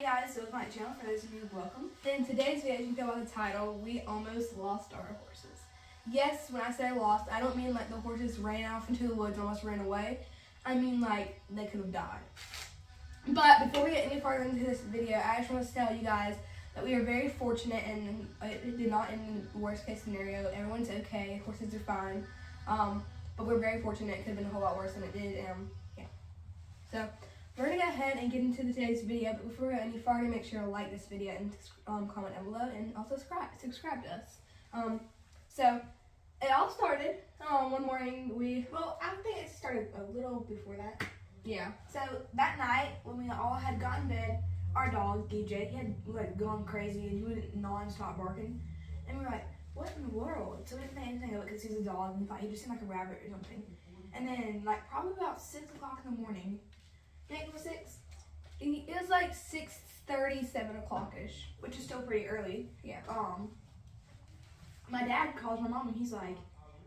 Hey guys, so it's my channel. For those of you, welcome. In today's video, as you can tell by the title, we almost lost our horses. Yes, when I say lost, I don't mean like the horses ran off into the woods and almost ran away. I mean like they could have died. But before we get any farther into this video, I just want to tell you guys that we are very fortunate and it did not end in the worst case scenario. Everyone's okay, horses are fine. But we're very fortunate. It could have been a whole lot worse than it did. Yeah. So we're going to go ahead and get into today's video, but before we go any farther, make sure to like this video and comment down below, and also subscribe to us. So it all started one morning. I think it started a little before that. Yeah. So that night, when we all had gotten in bed, our dog, DJ, he had like gone crazy and he would non-stop barking. And we were like, what in the world? So we didn't think anything of it because he's a dog and we thought he just seemed like a rabbit or something. And then like probably about 6 o'clock in the morning, you think it was 6? It was like 6:30, 7 o'clock-ish. Which is still pretty early. Yeah. My dad calls my mom and he's like,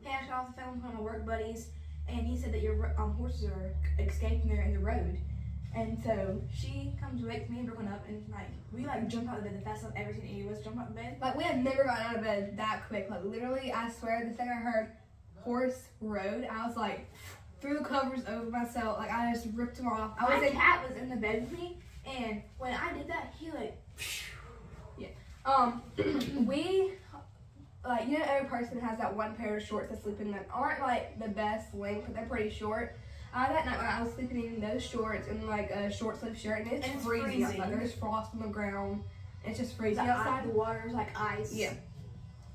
hey, I got off the phone with one of my work buddies and he said that your horses are escaping there in the road. And so she comes wakes me and Brooklyn up and like we like jump out of bed the fastest I've ever seen any of us jump out of bed. Like we had never gotten out of bed that quick. Like literally, I swear, the second I heard horse road, I was like threw the covers over myself. Like I just ripped them off. My cat was in the bed with me, and when I did that, he like, we, like, you know, every person has that one pair of shorts that sleep in that aren't like the best length, but they're pretty short. That night when I was sleeping in those shorts and like a short sleeve shirt, and it's freezing outside. There's frost on the ground. It's just freezing outside. The water's like ice. Yeah.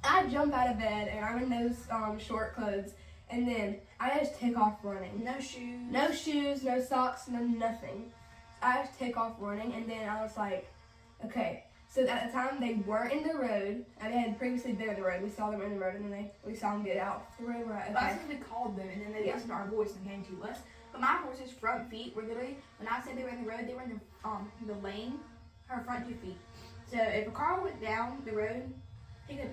I jump out of bed and I'm in those short clothes, and then I just take off running. No shoes. No shoes, no socks, no nothing. I just take off running, and then I was like, okay. So at the time they weren't in the road, and they had previously been in the road. We saw them in the road, and then we saw them get out the road. Right? Okay. That's when we called them, and then they listened to our voice and came to us. But my horse's front feet were literally, when I said they were in the road, they were in the lane, her front 2 feet. So if a car went down the road, he could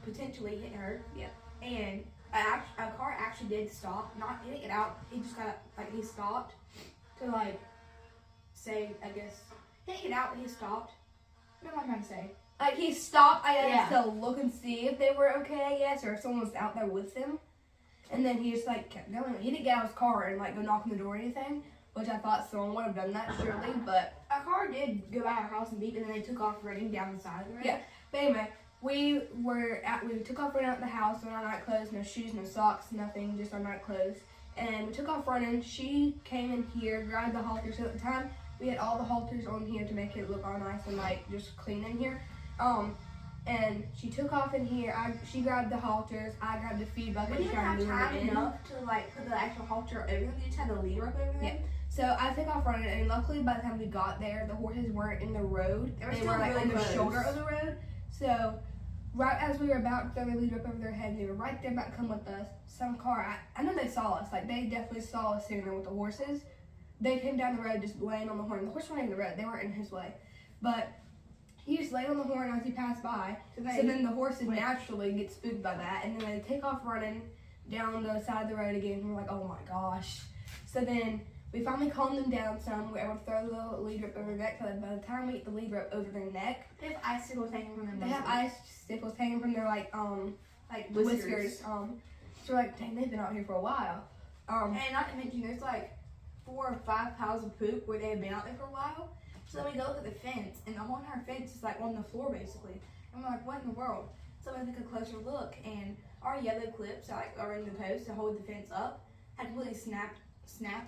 potentially hit her. Yeah. And a car actually did stop. He didn't get out. He just got he stopped to like say, I guess, he didn't get out, but he stopped. What am I trying to say? Like he stopped, I guess, to look and see if they were okay, I guess, or if someone was out there with them. And then he just like kept going. He didn't get out of his car and like go knock on the door or anything, which I thought someone would have done that surely, but a car did go by our house and beep, and then they took off running down the side of the road. Yeah. But anyway, we took off running out the house in our night clothes, no shoes, no socks, nothing, just our night clothes. And we took off running. She came in here, grabbed the halter. So at the time, we had all the halters on here to make it look all nice and like just clean in here. And she took off in here. She grabbed the halters. I grabbed the feed bucket. We didn't have time enough to like put the actual halter over them. We just had the lead rope over them. Yeah. So I took off running, and luckily by the time we got there, the horses weren't in the road. They were like on the shoulder of the road. So right as we were about to throw the lead rope over their head, they were right there about to come with us. Some car, I know they saw us. Like they definitely saw us sitting there with the horses. They came down the road just laying on the horn. The horse weren't in the road. They weren't in his way. But he just laid on the horn as he passed by. So then the horses naturally get spooked by that. And then they take off running down the side of the road again. And we're like, oh my gosh. So then we finally calmed them down some. We were able to throw the lead rope over their neck. So that by the time we get the lead rope over their neck, they have icicles hanging from their neck. They have icicles hanging from their like whiskers. So we're like, dang, they've been out here for a while. And not to mention, there's like 4 or 5 piles of poop where they had been out there for a while. So then we go look at the fence, and on her fence is like on the floor basically. And we're like, what in the world? So we took a closer look, and our yellow clips that like are in the post to hold the fence up had completely snapped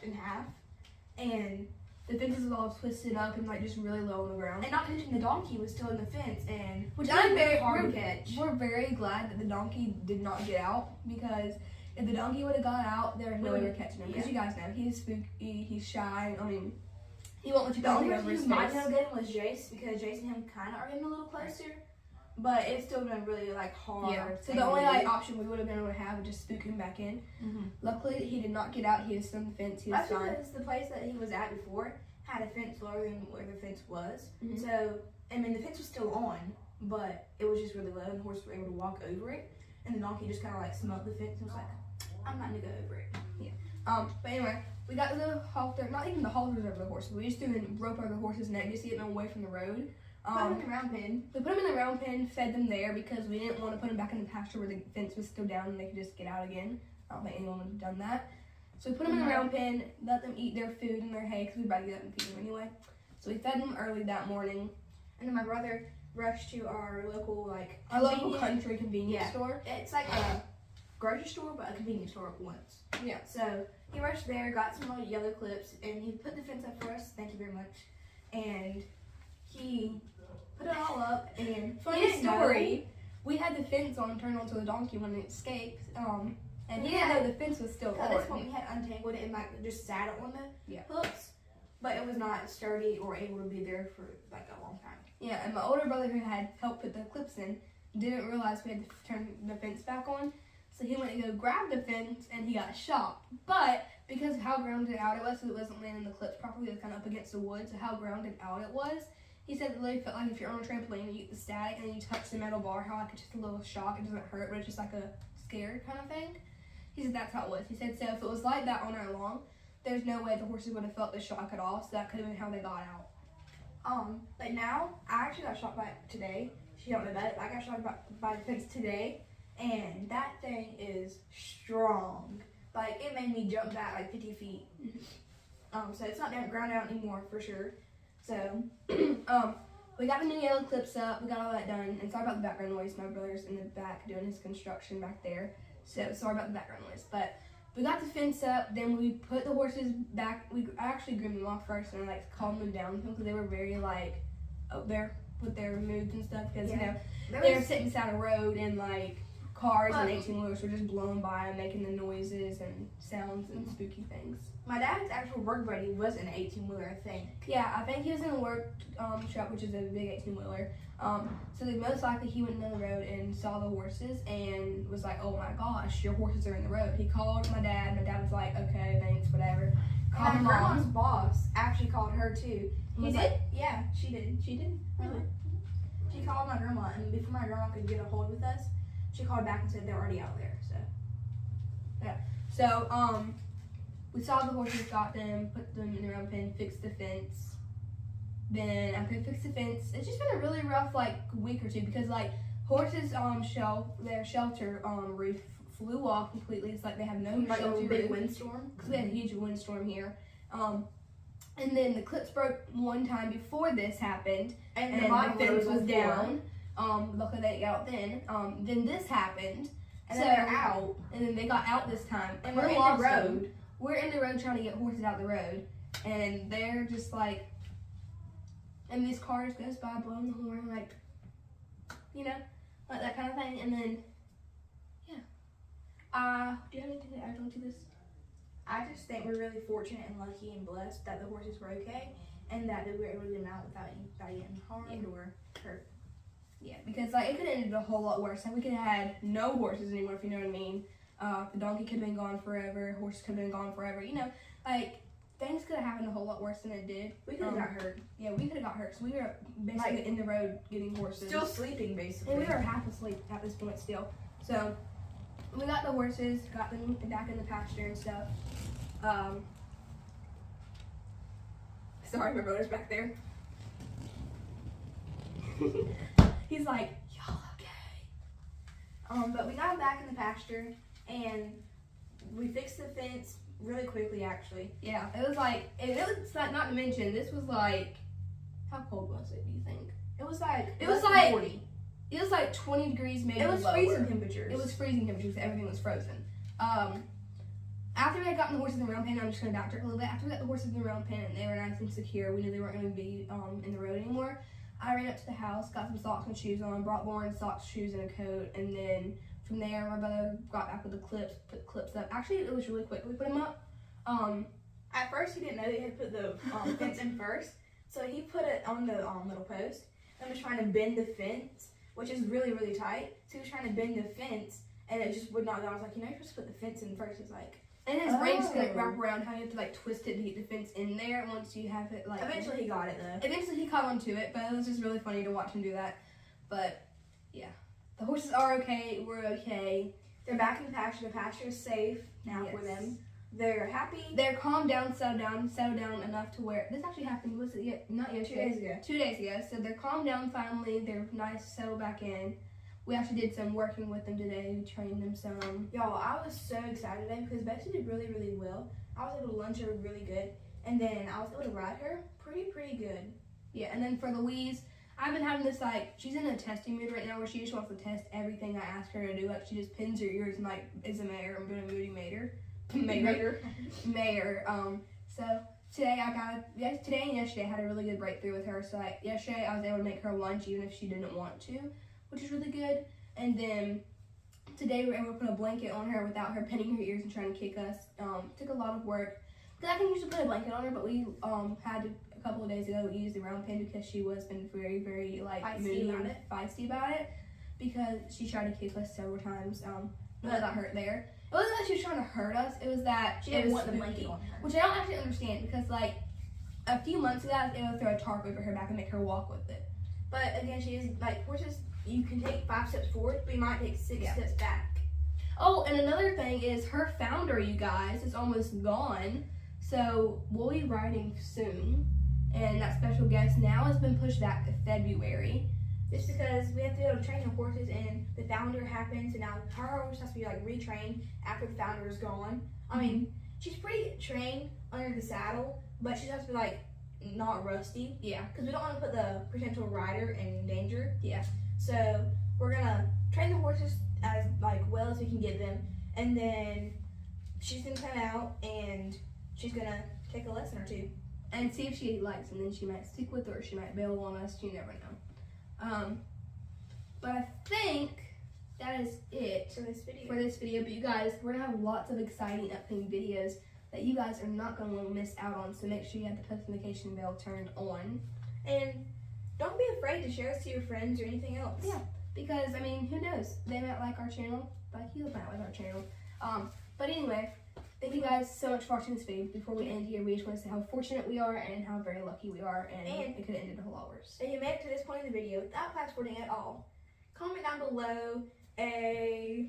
in half, and the fence was all twisted up and like just really low on the ground. And not to mention the donkey was still in the fence, and which I'm very hard to catch. We're very glad that the donkey did not get out, because if the donkey would have got out, there's no way we're catching him. Because you guys know he's spooky, he's shy. I mean, he won't let you go over his face. The only person who might have gotten was Jace, because Jace and him kind of are getting a little closer. But it's still been really like hard. Yeah. So the only like option we would have been able to have would just spook him back in. Luckily, he did not get out. He was still on the fence. He was fine. Because the place that he was at before had a fence lower than where the fence was. So I mean, the fence was still on, but it was just really low, and the horses were able to walk over it. And the donkey just kind of like smelled the fence and was like, I'm not gonna go over it. Yeah. But anyway, we got the halter, not even the halters over the horses. We just threw a rope over the horse's neck just to get them away from the road. Put them in the round pen. We put them in the round pen, fed them there because we didn't want to put them back in the pasture where the fence was still down and they could just get out again. I don't think anyone would have done that. So we put them in the round pen, let them eat their food and their hay because we were about to get up and feed them anyway. So we fed them early that morning. And then my brother rushed to our local Country convenience store. It's like a grocery store, but a convenience store at once. Yeah. So he rushed there, got some little yellow clips, and he put the fence up for us. Thank you very much. And he put it all up. And funny story, we had the fence on turned onto the donkey when it escaped. And he didn't know the fence was still At on. this point, we had untangled it and just sat it on the Yeah. hooks, but it was not sturdy or able to be there for like a long time. Yeah, and my older brother who had helped put the clips in didn't realize we had to turn the fence back on. So he went to go grab the fence and he got shocked. But because of how grounded out it was, so it wasn't landing the clips properly, it was kind of up against the wood, so how grounded out it was, he said it really felt like if you're on a trampoline and you get the static and then you touch the metal bar, how like it's just a little shock, it doesn't hurt, but it's just like a scared kind of thing. He said that's how it was. He said so if it was like that all night long, there's no way the horses would have felt the shock at all, so that could have been how they got out. But now, I actually got shot by it today. She don't know about it, but I got shot by the fence today, and that thing is strong. Like, it made me jump back like 50 feet. So it's not down ground out anymore for sure. So, we got the new yellow clips up, we got all that done, and sorry about the background noise, my brother's in the back doing his construction back there, so sorry about the background noise, but we got the fence up, then we put the horses back, I actually groomed them off first and like calmed them down because they were very like up there with their moods and stuff because you know, they were sitting beside a road and like cars and 18-wheelers were just blowing by and making the noises and sounds and spooky things. My dad's actual work buddy was an 18-wheeler, I think. Yeah, I think he was in a work truck, which is a big 18-wheeler. So most likely he went down the road and saw the horses and was like, oh my gosh, your horses are in the road. He called my dad. My dad was like, okay, thanks, whatever. Called my grandma's boss actually called her too. He did? Yeah, she did. She did? Really? She called my grandma, and before my grandma could get a hold with us, she called back and said they're already out there. So yeah. So we saw the horses, got them, put them in the round pen, fixed the fence. Then after we fixed the fence, it's just been a really rough like week or two because like horses their shelter roof flew off completely. It's like they have no like shelter a big roof windstorm. because we had a huge windstorm here. And then the clips broke one time before this happened, and the fence was down. Luckily they got out then. Then this happened, and then they're out. And then they got out this time, and we're in the road. We're in the road trying to get horses out the road, and they're just like, and these cars goes by blowing the horn like, you know, like that kind of thing. And then, yeah. Do you have anything to add on to this? I just think we're really fortunate and lucky and blessed that the horses were okay and that we were able to get them out without anybody getting harmed or hurt. Yeah, because like it could have ended a whole lot worse. Like we could have had no horses anymore, if you know what I mean. The donkey could have been gone forever. Horses could have been gone forever. You know, like things could have happened a whole lot worse than it did. We could have got hurt. Yeah, we could have got hurt. So we were basically like, in the road getting horses. Still sleeping, basically. And we were half asleep at this point still. So we got the horses, got them back in the pasture and stuff. Sorry, my brother's back there. He's like, y'all okay? But we got them back in the pasture and we fixed the fence really quickly, actually. Yeah, it was like, not to mention, this was like, how cold was it, do you think? It was like 40. It was like 20 degrees, maybe lower. It was lower. freezing temperatures. It was freezing temperatures, everything was frozen. After we had gotten the horses in the round pen, I'm just going to backtrack a little bit. After we got the horses in the round pen and they were nice and secure, we knew they weren't going to be in the road anymore. I ran up to the house, got some socks and shoes on, brought Lauren socks, shoes, and a coat, and then from there, my brother got back with the clips, put the clips up. Actually, it was really quick. We put them up. At first, he didn't know they had put the fence in first, so he put it on the little post and was trying to bend the fence, which is really, really tight. So he was trying to bend the fence, and it just would not go. I was like, you're supposed to put the fence in first. It's like, and his brain just couldn't wrap around how you have to like twist it to get the fence in there once you have it like. Eventually he got it though. Eventually he caught on to it, but it was just really funny to watch him do that. But yeah, the horses are okay. We're okay. They're back in the pasture. The pasture is safe now for them. They're happy. They're calmed down, settled down enough to where this actually happened. Was it not yesterday? 2 days ago. 2 days ago. So they're calmed down finally. They're nice, settled back in. We actually did some working with them today. We trained them some. Y'all, I was so excited today because Betsy did really, really well. I was able to lunge her really good, and then I was able to ride her pretty good. Yeah, and then for Louise, I've been having this, like, she's in a testing mood right now where she just wants to test everything I ask her to do. Like, she just pins her ears and, like, is a mayor. I'm doing a moody mater. Mayor. So today today and yesterday I had a really good breakthrough with her. So yesterday I was able to make her lunch even if she didn't want to, which is really good. And then today we were able to put a blanket on her without her pinning her ears and trying to kick us. Took a lot of work because I can usually put a blanket on her, but we had to, a couple of days ago we used the round pin because she was been very like feisty about it because she tried to kick us several times. But got hurt there. It wasn't that she was trying to hurt us. It was that She it didn't was want the blanket spooky, on her. which I don't actually understand because like a few months ago I was able to throw a tarp over her back and make her walk with it. But again, she is like horses. You can take 5 steps forward, but you might take 6 steps back. Oh, and another thing is her founder, you guys, is almost gone. So we'll be riding soon, and that special guest now has been pushed back to February. Just because we have to be able to train the horses, and the founder happens, and now her horse has to be like retrained after the founder is gone. I mean, she's pretty trained under the saddle, but she has to be like not rusty. Yeah. Because we don't want to put the potential rider in danger. Yeah. So we're gonna train the horses as like well as we can get them, and then she's gonna come out and she's gonna take a lesson or two and see if she likes, and then she might stick with her or she might bail on us. You never know. But I think that is it for this video. But you guys, we're gonna have lots of exciting upcoming videos that you guys are not gonna want to miss out on. So make sure you have the post notification bell turned on, and don't be afraid to share us to your friends or anything else. Yeah, because I mean, who knows? They might like our channel, like you might like our channel. But anyway, thank you guys so much for watching this video. Before we end here, we just want to say how fortunate we are and how very lucky we are, and it could have ended a whole lot worse. If you made it to this point in the video without passporting at all, comment down below a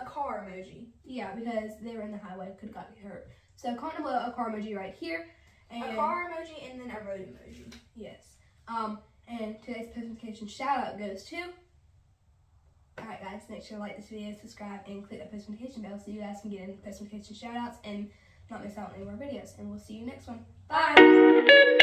car emoji. Yeah, because they were in the highway, could have got hurt. So comment below a car emoji right here. And a car emoji and then a road emoji. Yes. And today's post notification shout out goes to. Alright guys, make sure to like this video, subscribe, and click that post notification bell so you guys can get in post notification shout outs and not miss out on any more videos. And we'll see you next one. Bye!